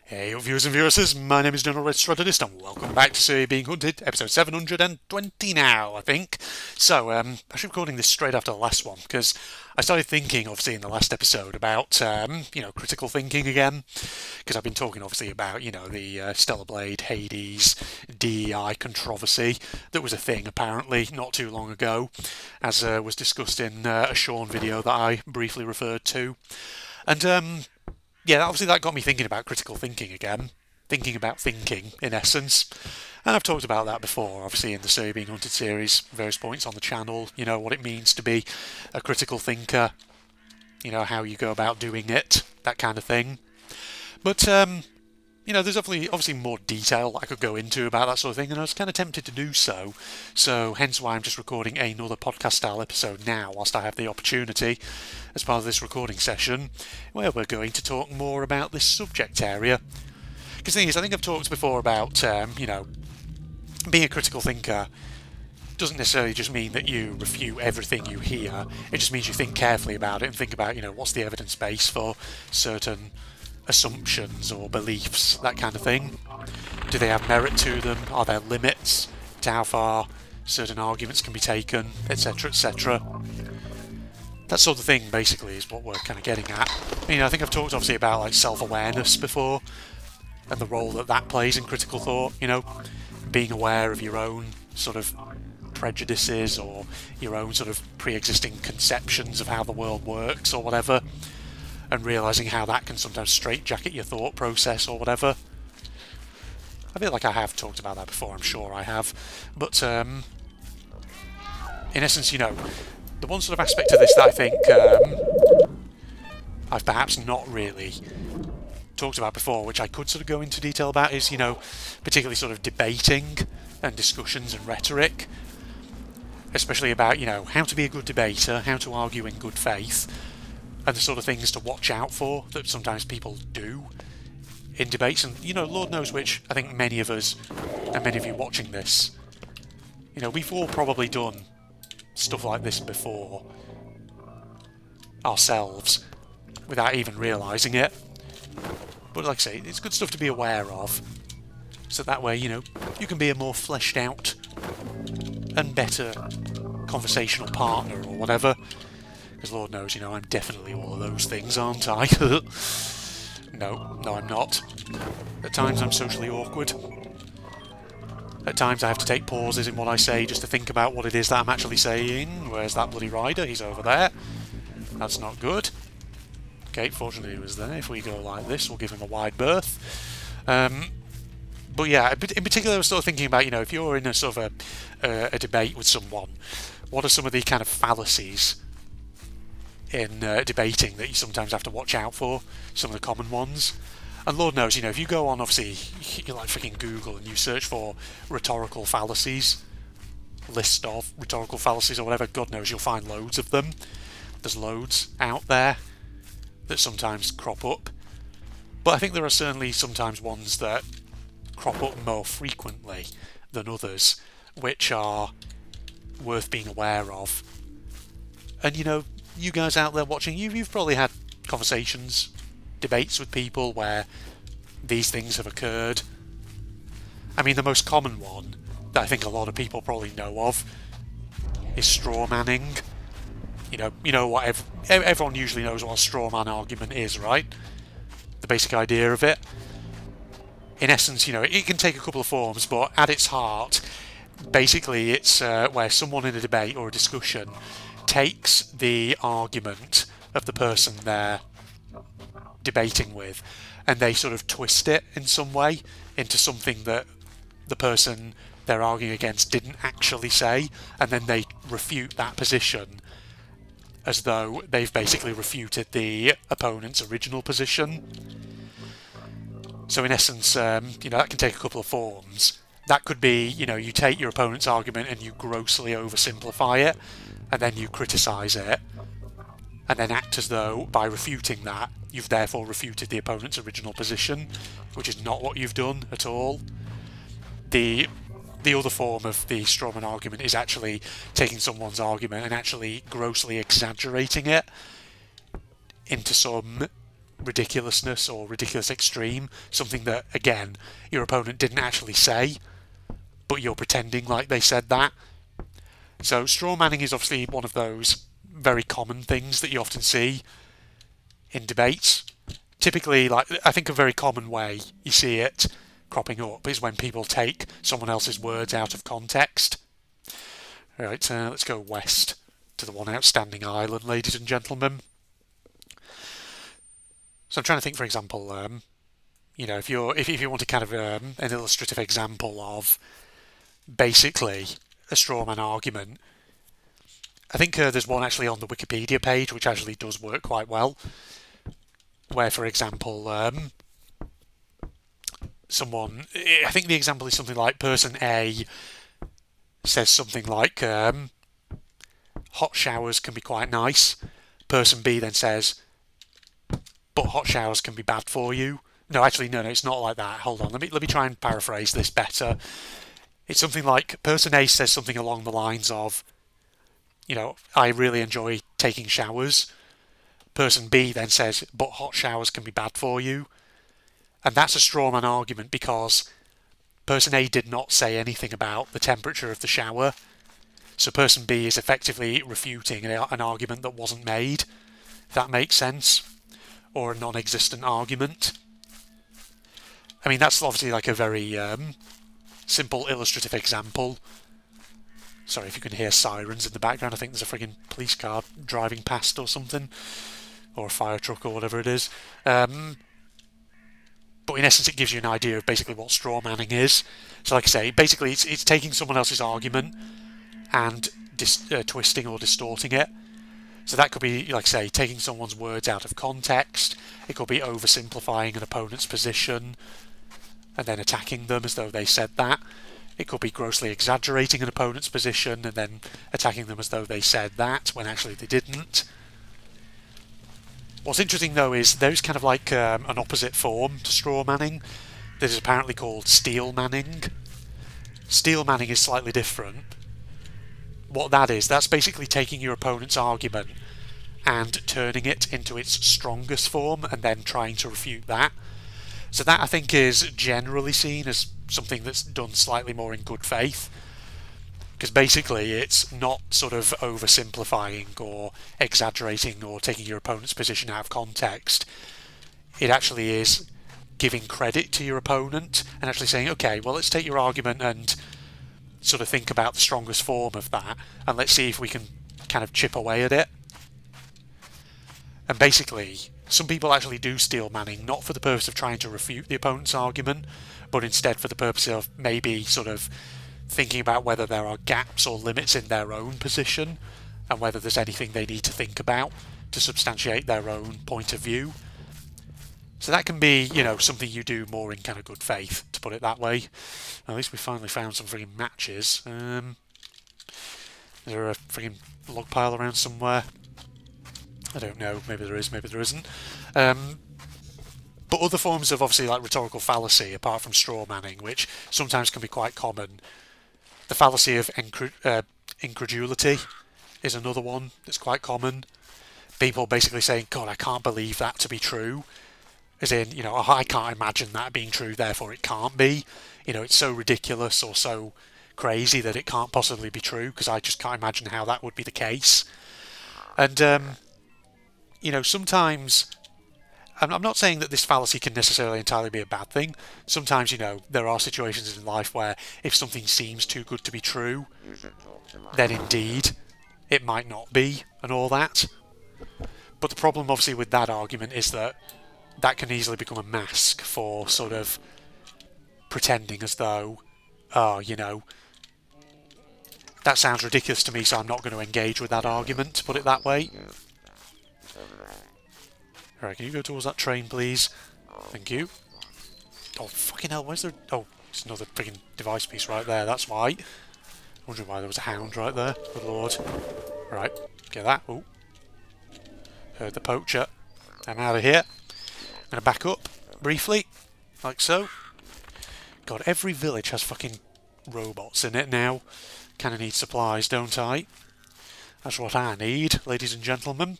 Hey viewers and viewers, my name is General Red Strategist and welcome back to Syria Being Hunted, episode 720 now, I think. So, I'm actually recording this straight after the last one because I started thinking, obviously, in the last episode about, critical thinking again. Because I've been talking, obviously, about, the Stellar Blade, Hades, DEI controversy that was a thing, apparently, not too long ago, as was discussed in a Sean video that I briefly referred to. And, yeah, obviously that got me thinking about critical thinking again, thinking about thinking in essence. And I've talked about that before, obviously in the Syria Being Hunted series, various points on the channel, what it means to be a critical thinker, how you go about doing it, that kind of thing. But there's obviously more detail I could go into about that sort of thing, and I was kind of tempted to do so. So hence why I'm just recording another podcast-style episode now, whilst I have the opportunity, as part of this recording session, where we're going to talk more about this subject area. Because the thing is, I think I've talked before about, being a critical thinker doesn't necessarily just mean that you refute everything you hear. It just means you think carefully about it and think about, what's the evidence base for certain assumptions or beliefs, that kind of thing. Do they have merit to them? Are there limits to how far certain arguments can be taken, etc., etc.? That sort of thing, basically, is what we're kind of getting at. I think I've talked, obviously, about like self-awareness before, and the role that plays in critical thought. Being aware of your own sort of prejudices or your own sort of pre-existing conceptions of how the world works or whatever, and realising how that can sometimes straitjacket your thought process or whatever. I feel like I have talked about that before, I'm sure I have. But, in essence, the one sort of aspect of this that I think I've perhaps not really talked about before, which I could sort of go into detail about, is, particularly sort of debating and discussions and rhetoric. Especially about, how to be a good debater, how to argue in good faith, and the sort of things to watch out for that sometimes people do in debates. And, Lord knows which, I think many of us, and many of you watching this, we've all probably done stuff like this before ourselves without even realising it. But like I say, it's good stuff to be aware of, so that way, you can be a more fleshed out and better conversational partner or whatever. Because Lord knows, I'm definitely all of those things, aren't I? No, I'm not. At times I'm socially awkward. At times I have to take pauses in what I say just to think about what it is that I'm actually saying. Where's that bloody rider? He's over there. That's not good. Okay, fortunately he was there. If we go like this, we'll give him a wide berth. But yeah, in particular I was sort of thinking about, if you're in a sort of a debate with someone, what are some of the kind of fallacies in debating that you sometimes have to watch out for, some of the common ones? And Lord knows, if you go on, obviously, you like freaking Google and you search for rhetorical fallacies, list of rhetorical fallacies or whatever, God knows you'll find loads of them. There's loads out there that sometimes crop up. But I think there are certainly sometimes ones that crop up more frequently than others, which are worth being aware of. And you guys out there watching, you've probably had conversations, debates with people where these things have occurred. I mean, the most common one that I think a lot of people probably know of is straw manning. What everyone usually knows what a straw man argument is, right? The basic idea of it. In essence, it can take a couple of forms, but at its heart, basically it's where someone in a debate or a discussion takes the argument of the person they're debating with and they sort of twist it in some way into something that the person they're arguing against didn't actually say, and then they refute that position as though they've basically refuted the opponent's original position. So in essence, that can take a couple of forms. That could be, you take your opponent's argument and you grossly oversimplify it, and then you criticise it, and then act as though, by refuting that, you've therefore refuted the opponent's original position, which is not what you've done at all. The other form of the strawman argument is actually taking someone's argument and actually grossly exaggerating it into some ridiculousness or ridiculous extreme, something that, again, your opponent didn't actually say, but you're pretending like they said that. So straw manning is obviously one of those very common things that you often see in debates. Typically, like, I think a very common way you see it cropping up is when people take someone else's words out of context. Right, let's go west to the one outstanding island, ladies and gentlemen. So I'm trying to think, for example, if you want a kind of an illustrative example of basically a strawman argument, I think there's one actually on the Wikipedia page which actually does work quite well, where, for example, I think the example is something like person A says something like, hot showers can be quite nice. Person B then says, but hot showers can be bad for you. No, actually, no, it's not like that. Hold on, let me try and paraphrase this better. It's something like person A says something along the lines of, I really enjoy taking showers. Person B then says, but hot showers can be bad for you. And that's a strawman argument because person A did not say anything about the temperature of the shower. So person B is effectively refuting an argument that wasn't made, if that makes sense, or a non-existent argument. I mean, that's obviously like a very simple illustrative example. Sorry if you can hear sirens in the background. I think there's a frigging police car driving past or something, or a fire truck or whatever it is. But in essence, it gives you an idea of basically what straw manning is. So like I say, basically it's taking someone else's argument and twisting or distorting it. So that could be, like I say, taking someone's words out of context. It could be oversimplifying an opponent's position and then attacking them as though they said that. It could be grossly exaggerating an opponent's position and then attacking them as though they said that when actually they didn't. What's interesting though is there's kind of like an opposite form to straw manning that is apparently called steel manning. Steel manning is slightly different. What that is, that's basically taking your opponent's argument and turning it into its strongest form and then trying to refute that. So that, I think, is generally seen as something that's done slightly more in good faith, because basically it's not sort of oversimplifying or exaggerating or taking your opponent's position out of context. It actually is giving credit to your opponent and actually saying, okay, well, let's take your argument and sort of think about the strongest form of that and let's see if we can kind of chip away at it. And basically, some people actually do steel manning not for the purpose of trying to refute the opponent's argument, but instead for the purpose of maybe sort of thinking about whether there are gaps or limits in their own position and whether there's anything they need to think about to substantiate their own point of view. So that can be, something you do more in kind of good faith, to put it that way. At least we finally found some frigging matches. Is there a frigging log pile around somewhere? I don't know. Maybe there is, maybe there isn't. But other forms of, obviously, like rhetorical fallacy, apart from straw manning, which sometimes can be quite common. The fallacy of incredulity is another one that's quite common. People basically saying, God, I can't believe that to be true. As in, oh, I can't imagine that being true, therefore it can't be. It's so ridiculous or so crazy that it can't possibly be true, because I just can't imagine how that would be the case. And, sometimes, I'm not saying that this fallacy can necessarily entirely be a bad thing. Sometimes, there are situations in life where if something seems too good to be true, then indeed it might not be, and all that. But the problem, obviously, with that argument is that can easily become a mask for sort of pretending as though, that sounds ridiculous to me, so I'm not going to engage with that argument, to put it that way. Alright, can you go towards that train, please? Thank you. Oh, fucking hell, where's there... Oh, it's another frigging device piece right there, that's why. Wondering why there was a hound right there. Good lord. Right, get that. Oh. Heard the poacher. I'm out of here. I'm going to back up briefly, like so. God, every village has fucking robots in it now. Kind of need supplies, don't I? That's what I need, ladies and gentlemen.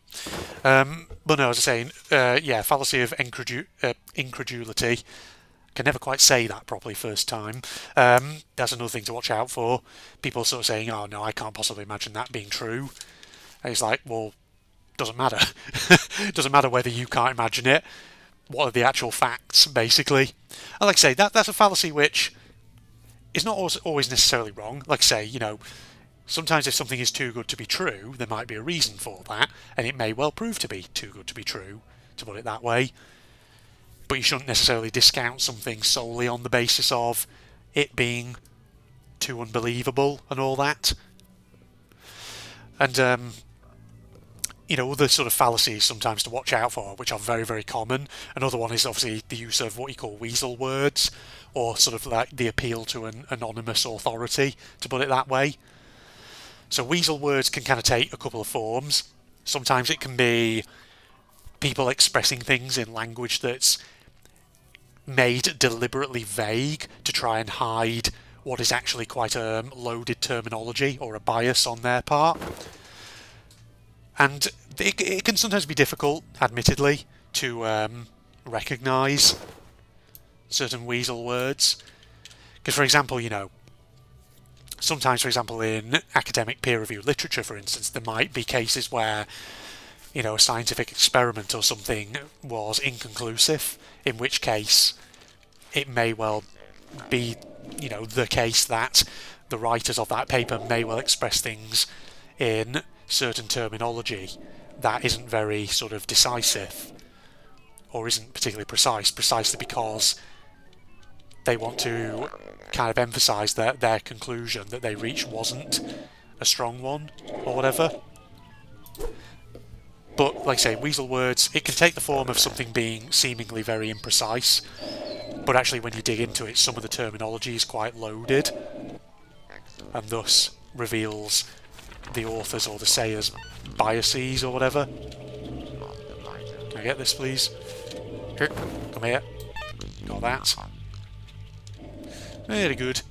But no, as I say, yeah, fallacy of incredulity. Can never quite say that properly first time. That's another thing to watch out for. People sort of saying, "Oh no, I can't possibly imagine that being true." And it's like, well, doesn't matter. Doesn't matter whether you can't imagine it. What are the actual facts, basically? And like I say, that's a fallacy which is not always necessarily wrong. Like I say, you know, sometimes if something is too good to be true, there might be a reason for that, and it may well prove to be too good to be true, to put it that way. But you shouldn't necessarily discount something solely on the basis of it being too unbelievable and all that. And, you know, other sort of fallacies sometimes to watch out for, which are very, very common. Another one is obviously the use of what you call weasel words, or sort of like the appeal to an anonymous authority, to put it that way. So weasel words can kind of take a couple of forms. Sometimes it can be people expressing things in language that's made deliberately vague to try and hide what is actually quite a loaded terminology or a bias on their part. And it can sometimes be difficult, admittedly, to recognise certain weasel words. Because, for example, you know, sometimes, for example, in academic peer-reviewed literature, for instance, there might be cases where, you know, a scientific experiment or something was inconclusive, in which case it may well be, you know, the case that the writers of that paper may well express things in certain terminology that isn't very sort of decisive or isn't particularly precise, precisely because they want to kind of emphasise that their conclusion that they reached wasn't a strong one or whatever. But like I say, weasel words, it can take the form of something being seemingly very imprecise, but actually when you dig into it, some of the terminology is quite loaded and thus reveals the author's or the sayer's biases or whatever. Can I get this, please? Here, come here. Got that. Very good.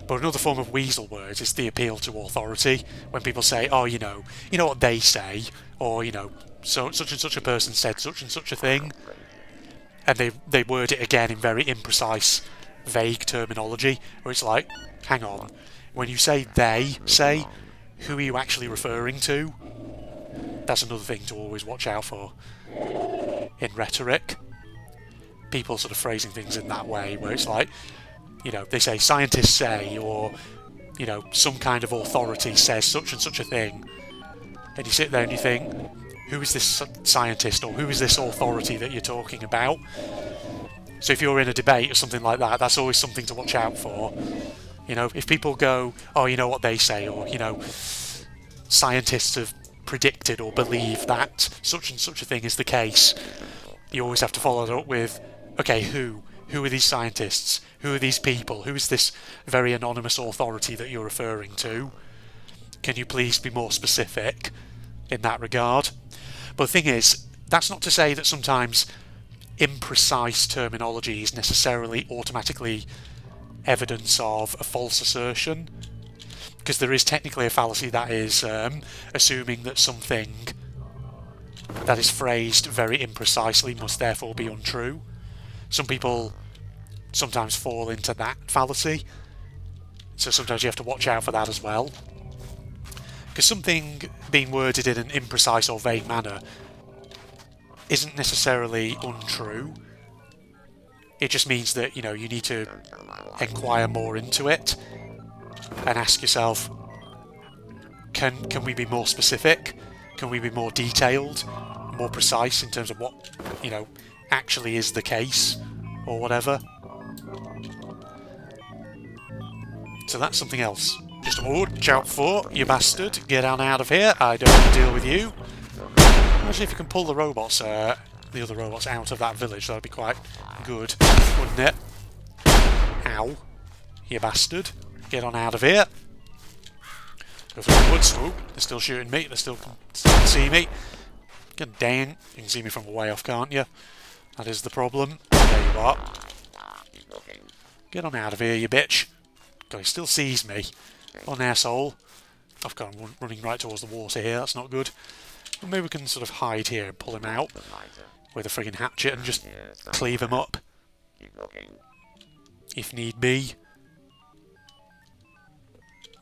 But another form of weasel words is the appeal to authority. When people say, "Oh, you know what they say," or you know, so such and such a person said such and such a thing, and they word it again in very imprecise, vague terminology, where it's like, hang on, when you say "they say," who are you actually referring to? That's another thing to always watch out for in rhetoric. People sort of phrasing things in that way, where it's like, you know, they say scientists say, or, you know, some kind of authority says such and such a thing, and you sit there and you think, who is this scientist or who is this authority that you're talking about? So if you're in a debate or something like that, that's always something to watch out for. You know, if people go, "Oh, you know what they say," or, you know, scientists have predicted or believe that such and such a thing is the case, you always have to follow it up with, okay, who are these scientists? Who are these people? Who is this very anonymous authority that you're referring to? Can you please be more specific in that regard? But the thing is, that's not to say that sometimes imprecise terminology is necessarily automatically evidence of a false assertion, because there is technically a fallacy that is assuming that something that is phrased very imprecisely must therefore be untrue. Some people sometimes fall into that fallacy, so sometimes you have to watch out for that as well. Because something being worded in an imprecise or vague manner isn't necessarily untrue. It just means that, you know, you need to inquire more into it and ask yourself, can we be more specific? Can we be more detailed, more precise in terms of what, you know, actually is the case or whatever? So that's something else. Just watch out for, you bastard. Get on out of here. I don't want to deal with you. Imagine if you can pull the robots, the other robots out of that village. That'd be quite good, wouldn't it? Ow. You bastard. Get on out of here. Go through the woods. Oh, they're still shooting me. They still can see me. God dang. You can see me from a way off, can't you? That is the problem. There you are. Get on out of here, you bitch. God, he still sees me. What an asshole. I've got him running right towards the water here, that's not good. But maybe we can sort of hide here and pull him out with a friggin' hatchet and just cleave him up. If need be.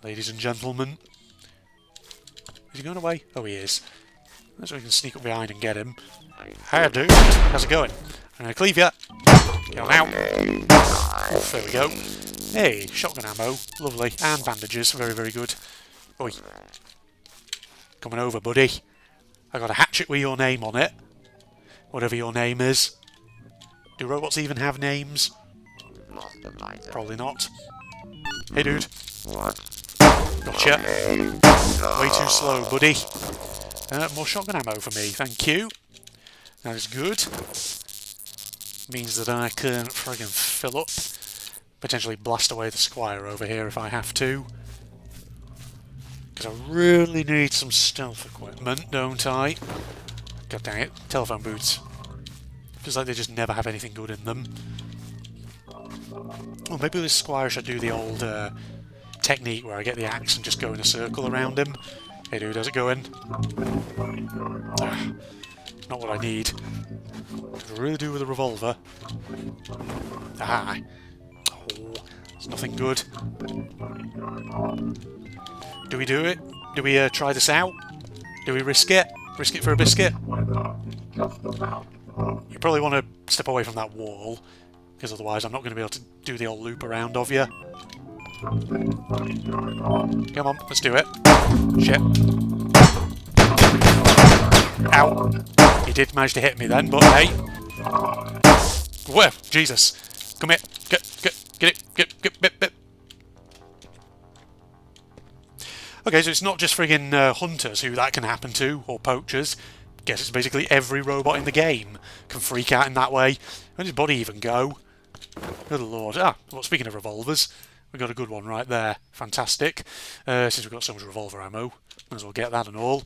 Ladies and gentlemen. Is he going away? Oh, he is. So we can sneak up behind and get him. Hi, dude. How's it going? I'm going to cleave you. Get on out. Oof, there we go. Hey, shotgun ammo. Lovely. And bandages. Very, very good. Oi. Coming over, buddy. I got a hatchet with your name on it. Whatever your name is. Do robots even have names? Probably not. Hey, dude. Gotcha. Way too slow, buddy. More shotgun ammo for me, thank you. That is good. Means that I can friggin' fill up. Potentially blast away the squire over here if I have to. Because I really need some stealth equipment, don't I? God dang it. Telephone boots. Feels like they just never have anything good in them. Oh, maybe this squire should do the old technique where I get the axe and just go in a circle around him. Hey dude, how's it going? Not what I need. Could really do with a revolver. Ah. Oh, it's nothing good. Do we do it? Do we try this out? Do we risk it? Risk it for a biscuit? You probably want to step away from that wall, because otherwise I'm not going to be able to do the old loop around of you. Come on, let's do it. Shit. Ow. He did manage to hit me then, but hey. Whoa, Jesus. Come here. Get it. Okay, so it's not just friggin' hunters who that can happen to, or poachers. Guess it's basically every robot in the game can freak out in that way. Where did his body even go? Good lord. Ah, well, speaking of revolvers, we got a good one right there. Fantastic. Since we've got so much revolver ammo, might as well get that and all.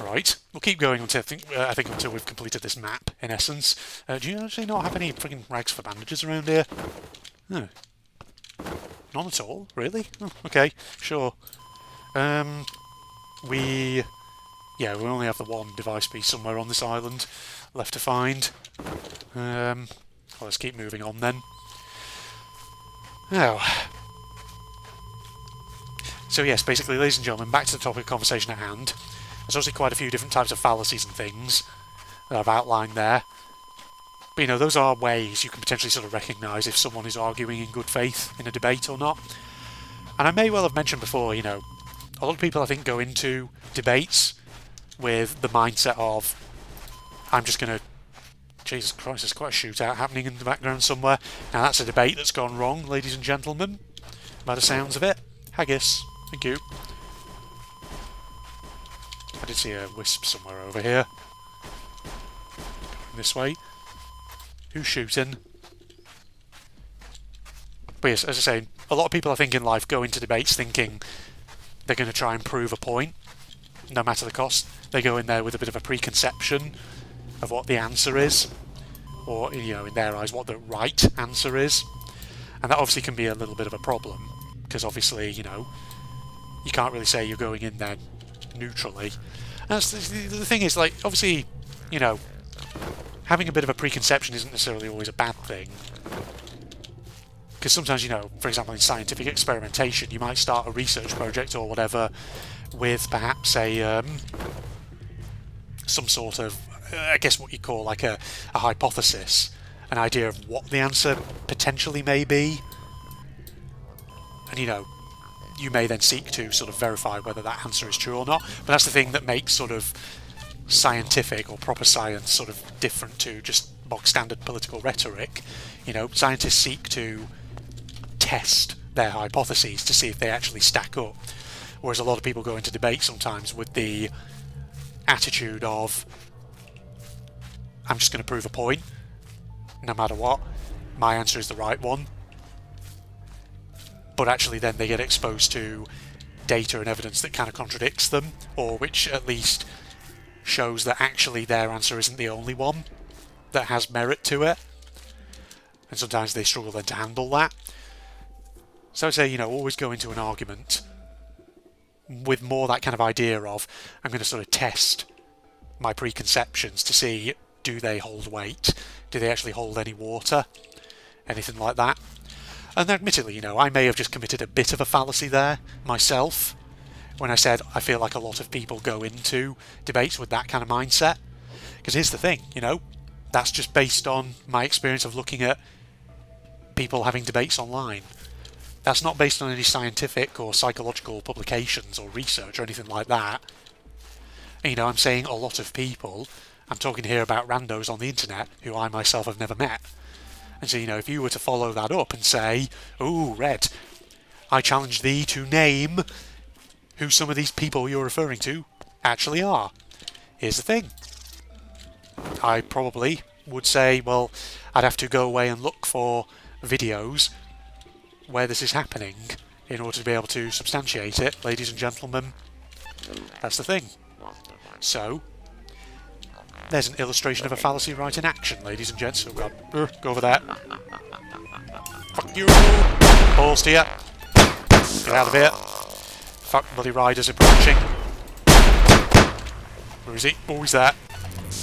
Right, we'll keep going until I think until we've completed this map, in essence. Do you actually not have any friggin' rags for bandages around here? No. None at all? Really? Oh, okay, sure. We only have the one device piece somewhere on this island left to find. Well, let's keep moving on then. Now, so yes, basically, ladies and gentlemen, back to the topic of conversation at hand. There's obviously quite a few different types of fallacies and things that I've outlined there. But, you know, those are ways you can potentially sort of recognise if someone is arguing in good faith in a debate or not. And I may well have mentioned before, you know, a lot of people I think go into debates with the mindset of, I'm just going to, Jesus Christ, there's quite a shootout happening in the background somewhere. Now that's a debate that's gone wrong, ladies and gentlemen, by the sounds of it. Haggis, thank you. I did see a wisp somewhere over here. Going this way. Who's shooting? But yes, as I say, a lot of people I think in life go into debates thinking they're going to try and prove a point, no matter the cost. They go in there with a bit of a preconception of what the answer is, or, you know, in their eyes, what the right answer is. And that obviously can be a little bit of a problem, because obviously, you know, you can't really say you're going in there neutrally. And that's the thing is, like, obviously, you know, having a bit of a preconception isn't necessarily always a bad thing. Because sometimes, you know, for example, in scientific experimentation, you might start a research project or whatever with perhaps a some sort of, I guess what you call like a hypothesis, an idea of what the answer potentially may be. And, you know, you may then seek to sort of verify whether that answer is true or not. But that's the thing that makes sort of scientific or proper science sort of different to just bog standard political rhetoric. You know, scientists seek to test their hypotheses to see if they actually stack up. Whereas a lot of people go into debate sometimes with the attitude of, I'm just going to prove a point, no matter what, my answer is the right one. But actually then they get exposed to data and evidence that kind of contradicts them, or which at least shows that actually their answer isn't the only one that has merit to it. And sometimes they struggle then to handle that. So I'd say, you know, always go into an argument with more that kind of idea of, I'm going to sort of test my preconceptions to see, do they hold weight? Do they actually hold any water? Anything like that? And admittedly, you know, I may have just committed a bit of a fallacy there myself when I said I feel like a lot of people go into debates with that kind of mindset. Because here's the thing, you know, that's just based on my experience of looking at people having debates online. That's not based on any scientific or psychological publications or research or anything like that. And, you know, I'm saying a lot of people. I'm talking here about randos on the internet who I myself have never met. And so, you know, if you were to follow that up and say, "Ooh, Red, I challenge thee to name who some of these people you're referring to actually are." Here's the thing. I probably would say, well, I'd have to go away and look for videos where this is happening in order to be able to substantiate it, ladies and gentlemen. That's the thing. So, there's an illustration of a fallacy right in action, ladies and gents. Oh god, go over there. Fuck you! Balls to you. Get out of here. Fuck, bloody riders approaching. Where is he? Oh, he's there.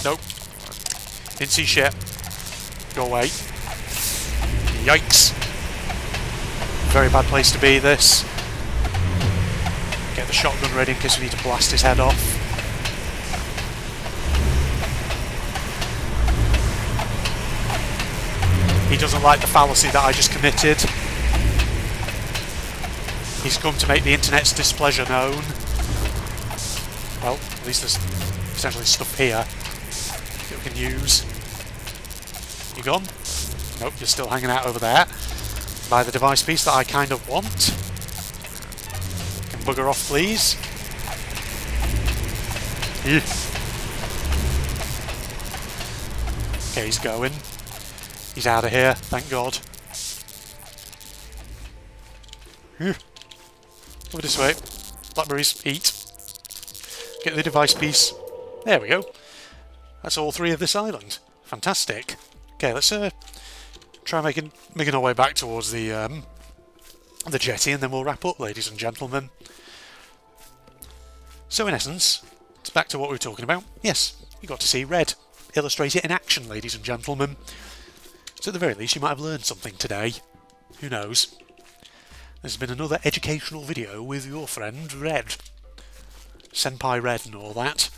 Nope. Didn't see shit. Go away. Yikes. Very bad place to be, this. Get the shotgun ready in case we need to blast his head off. He doesn't like the fallacy that I just committed. He's come to make the internet's displeasure known. Well, at least there's essentially stuff here that we can use. You gone? Nope, you're still hanging out over there. By the device piece that I kind of want. Can bugger off, please. Okay, he's going. He's out of here, thank God. Over this way. Blackberries, eat. Get the device piece. There we go. That's all three of this island. Fantastic. Okay, let's try making our way back towards the jetty, and then we'll wrap up, ladies and gentlemen. So in essence, it's back to what we were talking about. Yes, you got to see Red illustrate it in action, ladies and gentlemen. So at the very least, you might have learned something today. Who knows? This has been another educational video with your friend Red. Senpai Red and all that.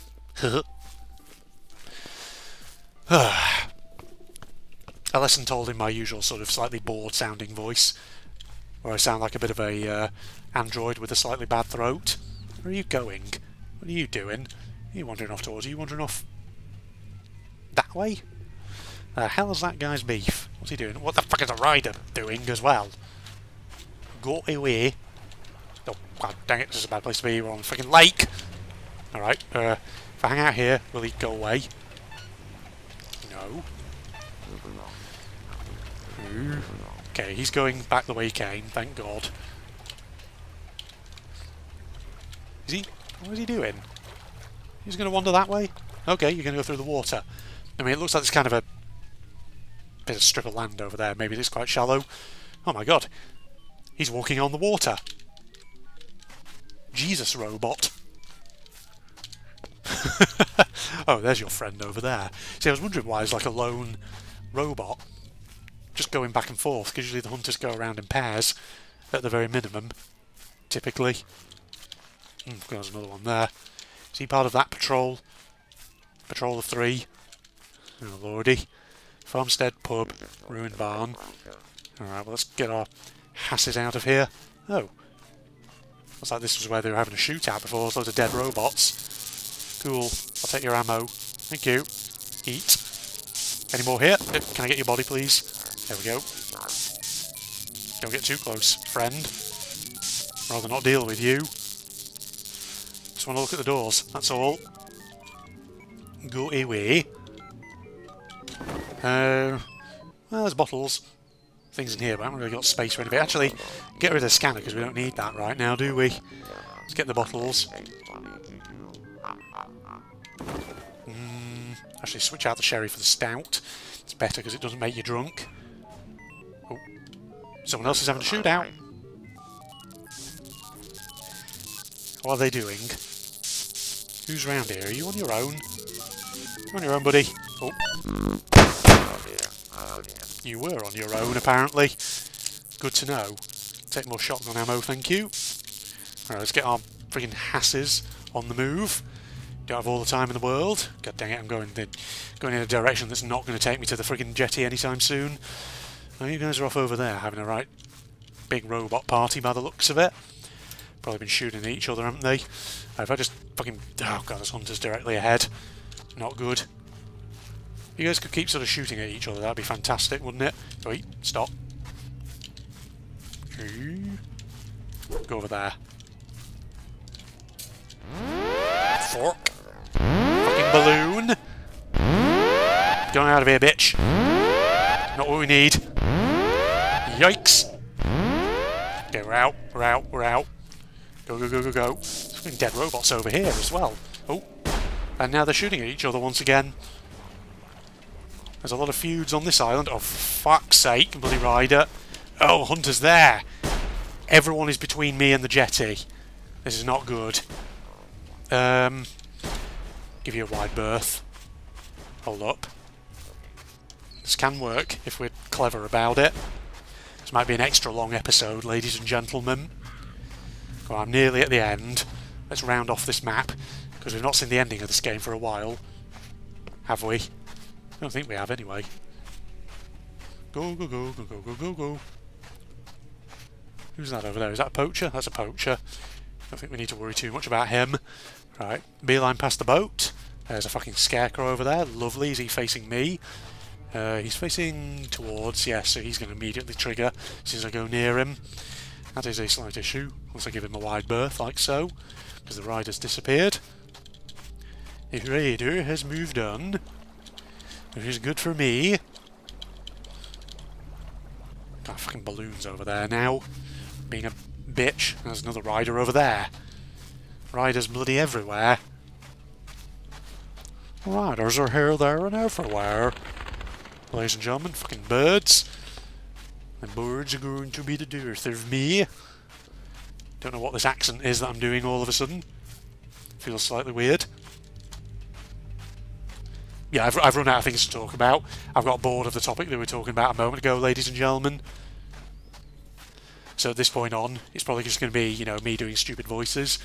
A lesson told in my usual sort of slightly bored sounding voice, where I sound like a bit of a android with a slightly bad throat. Where are you going? What are you doing? Are you wandering off towards? Are you wandering off that way? The hell is that guy's beef? What's he doing? What the fuck is a rider doing as well? Go away. Oh, god dang it, this is a bad place to be. We're on a fucking lake. Alright, if I hang out here, will he go away? No. Okay, he's going back the way he came, thank God. Is he? What is he doing? He's going to wander that way? Okay, you're going to go through the water. I mean, it looks like there's kind of a bit of strip of land over there. Maybe it's quite shallow. Oh my God. He's walking on the water. Jesus, robot. Oh, there's your friend over there. See, I was wondering why there's like a lone robot just going back and forth, because usually the hunters go around in pairs at the very minimum, typically. There's another one there. Is he part of that patrol? Patrol of 3. Oh lordy. Farmstead, pub, ruined barn. Alright, well let's get our hasses out of here. Oh. Looks like this was where they were having a shootout before. There's loads of dead robots. Cool. I'll take your ammo. Thank you. Eat. Any more here? Can I get your body, please? There we go. Don't get too close, friend. Rather not deal with you. Just want to look at the doors, that's all. Go away. Well, there's bottles. Things in here, but I haven't really got space for anything. Actually, get rid of the scanner because we don't need that right now, do we? Let's get the bottles. Actually, switch out the sherry for the stout. It's better because it doesn't make you drunk. Oh, someone else is having a shootout. What are they doing? Who's round here? Are you on your own? You're on your own, buddy. Oh. Oh dear. Oh dear. You were on your own, apparently. Good to know. Take more shotgun ammo, thank you. Alright, let's get our friggin' hasses on the move. Don't have all the time in the world. God dang it, I'm going in a direction that's not going to take me to the friggin' jetty anytime soon. Oh, you guys are off over there having a right big robot party by the looks of it. Probably been shooting at each other, haven't they? If I just fucking... Oh god, there's hunters directly ahead. Not good. You guys could keep sort of shooting at each other, that'd be fantastic, wouldn't it? Wait, stop. Go over there. Fork. Fucking balloon. Going out of here, bitch. Not what we need. Yikes. Okay, we're out, we're out, we're out. Go, go, go, go, go. There's fucking dead robots over here as well. Oh. And now they're shooting at each other once again. There's a lot of feuds on this island. Oh, for fuck's sake, bloody rider. Oh, Hunter's there. Everyone is between me and the jetty. This is not good. Give you a wide berth. Hold up. This can work if we're clever about it. This might be an extra long episode, ladies and gentlemen. Well, I'm nearly at the end. Let's round off this map, because we've not seen the ending of this game for a while. Have we? I don't think we have anyway. Go, go, go, go, go, go, go, go. Who's that over there? Is that a poacher? That's a poacher. I don't think we need to worry too much about him. Right, beeline past the boat. There's a fucking scarecrow over there. Lovely. Is he facing me? He's facing towards, yes, so he's going to immediately trigger as soon as I go near him. That is a slight issue, once I give him a wide berth, like so, because the rider's disappeared. The rider has moved on, which is good for me. Got fucking balloons over there now, being a bitch. There's another rider over there. Riders bloody everywhere. Riders are here, there, and everywhere. Ladies and gentlemen, fucking birds. The birds are going to be the death of me. Don't know what this accent is that I'm doing all of a sudden. Feels slightly weird. Yeah, I've run out of things to talk about. I've got bored of the topic that we were talking about a moment ago, ladies and gentlemen. So at this point on, it's probably just going to be, you know, me doing stupid voices.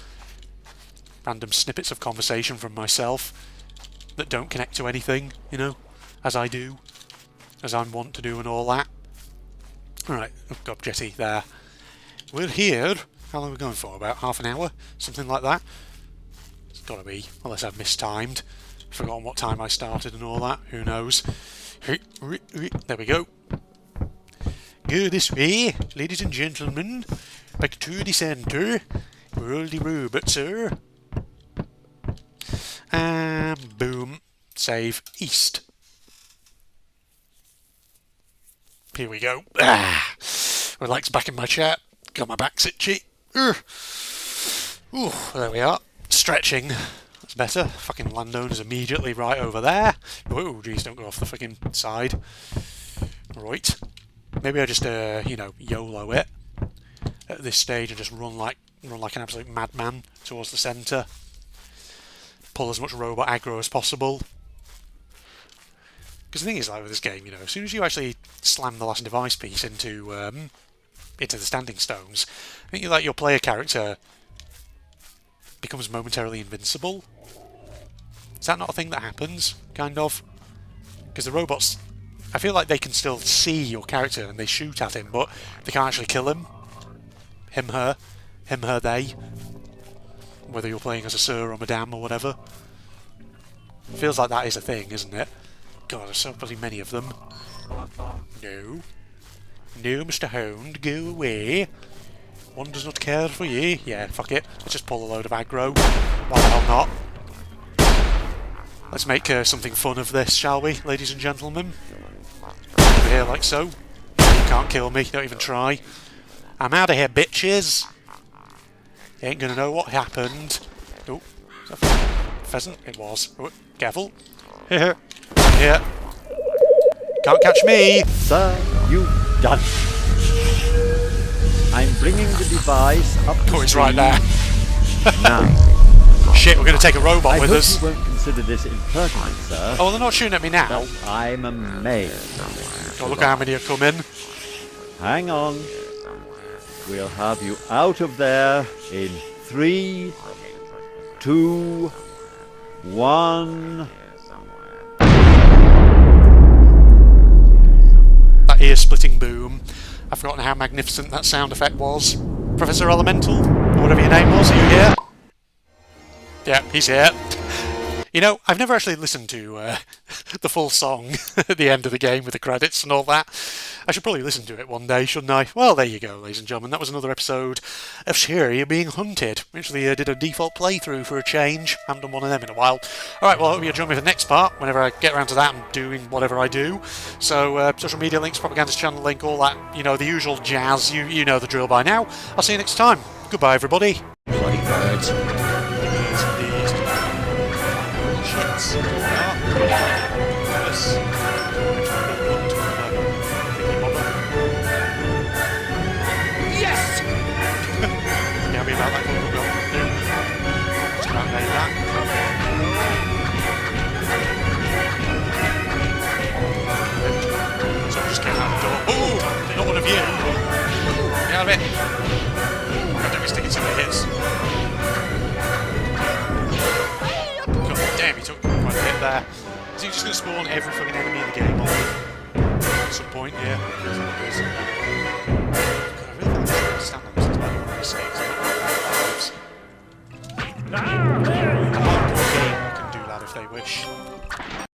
Random snippets of conversation from myself that don't connect to anything, you know, as I do. As I'm wont to do and all that. Alright, I've got jetty there. We're here. How long are we going for? About half an hour? Something like that? It's gotta be, unless I've mistimed. Forgotten what time I started and all that. Who knows? There we go. Go this way, ladies and gentlemen. Back to the centre. Where all the robots are. And boom. Save east. Here we go. Relax back in my chair. Got my back's itchy. Ooh, there we are. Stretching. That's better. Fucking landowner's immediately right over there. Oh, geez, don't go off the fucking side. Right. Maybe I just, you know, YOLO it at this stage and just run like an absolute madman towards the centre. Pull as much robot aggro as possible. Because the thing is, like with this game, you know, as soon as you actually slam the last device piece into the standing stones, I think like your player character becomes momentarily invincible. Is that not a thing that happens? Kind of. Because the robots, I feel like they can still see your character and they shoot at him, but they can't actually kill him. Him, her, they. Whether you're playing as a sir or madame or whatever. Feels like that is a thing, isn't it? God, there's so bloody many of them. No. No, Mr. Hound, go away. One does not care for you. Yeah, fuck it. Let's just pull a load of aggro. Why the hell not? Let's make something fun of this, shall we, ladies and gentlemen? Over here, like so. You can't kill me, don't even try. I'm out of here, bitches! You ain't gonna know what happened. Oh, is that a pheasant? It was. Oh, careful. Here. Can't catch me! Sir, you done. I'm bringing the device up to Oh, it's right there. Now, Shit, we're going to take a robot I with hope us. you won't consider this impertinent, sir. Oh, well, they're not shooting at me now. But I'm amazed. Oh, look how many are coming. Hang on. We'll have you out of there in 3, 2, 1. That ear-splitting boom. I've forgotten how magnificent that sound effect was. Professor Elemental, or whatever your name was, are you here? Yeah, he's here. You know, I've never actually listened to the full song at the end of the game with the credits and all that. I should probably listen to it one day, shouldn't I? Well, there you go, ladies and gentlemen. That was another episode of Sherry being hunted. We actually did a default playthrough for a change. Haven't done one of them in a while. Alright, well, I hope you'll join me for the next part, whenever I get around to that and doing whatever I do. So, social media links, propagandist channel link, all that, you know, the usual jazz. You know the drill by now. I'll see you next time. Goodbye, everybody. Bloody birds. Birds indeed. Shits. Yes. Yes! You happy about that? Go. Just about made that. So I'm just getting out the door. Oh! Not one of you! Get out of it! God damn, he's taking so many hits. God damn, he took quite a hit there. Is he just going to spawn every fucking enemy in the game on me? At some point, yeah. God, I really can't understand on this. It's about all these things. A hardcore game can do that if they wish.